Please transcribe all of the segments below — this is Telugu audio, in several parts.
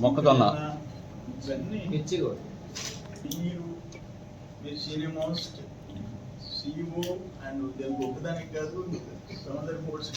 మొక్కజొన్న CEO and they'll go to the some other boards.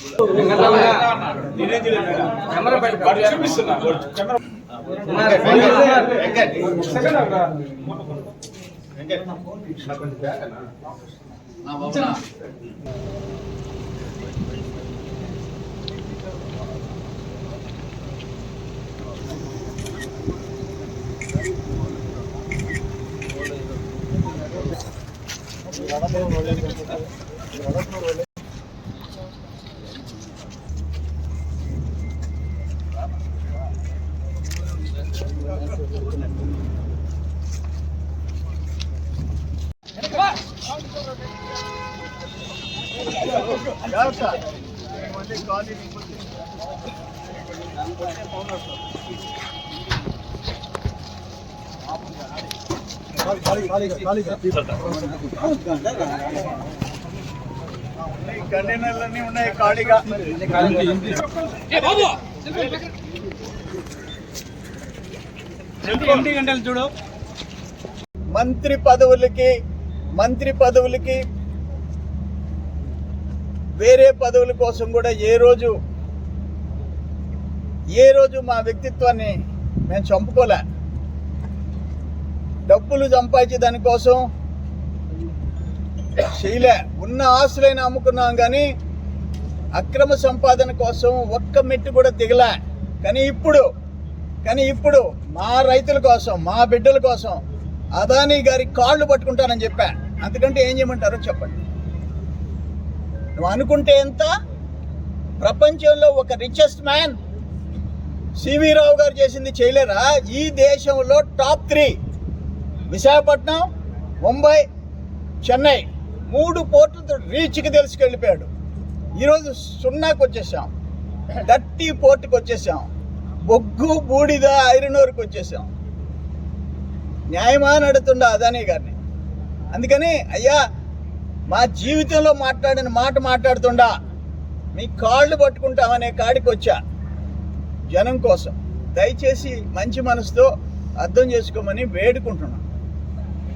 కంటైనర్లన్నీ ఉన్నాయి ఖాళీగా. చూడు, మంత్రి పదవులకి వేరే పదవుల కోసం కూడా ఏ రోజు మా వ్యక్తిత్వాన్ని మేము చంపుకోలే. డబ్బులు సంపాదించే దానికోసం చేయలే. ఉన్న ఆస్తులైనా అమ్ముకున్నాం కానీ అక్రమ సంపాదన కోసం ఒక్క మెట్టు కూడా దిగలే. కానీ ఇప్పుడు మా రైతుల కోసం, మా బిడ్డల కోసం అదానీ గారి కాళ్ళు పట్టుకుంటానని చెప్పా. అంతకంటే ఏం చేయమంటారో చెప్పండి. నువ్వు అనుకుంటే ఎంత? ప్రపంచంలో ఒక రిచెస్ట్ మ్యాన్ సివి రావు గారు చేసింది చేయలేరా? ఈ దేశంలో టాప్ 3 విశాఖపట్నం, ముంబై, చెన్నై 3 పోర్టులతో రీచ్కి తెలుసుకెళ్ళిపోయాడు. ఈరోజు 0కి వచ్చేసాం, డర్టీ పోర్టుకి వచ్చేసాం, బొగ్గు బూడిద ఐరన్ ఓర్కి వచ్చేసాం. న్యాయమా నడుతుండ అదానీ గారిని. అందుకని అయ్యా, మా జీవితంలో మాట్లాడిన మాట మాట్లాడుతుండా మీ కాళ్ళు పట్టుకుంటామనే కాడికి వచ్చా జనం కోసం. దయచేసి మంచి మనసుతో అర్థం చేసుకోమని వేడుకుంటున్నాను.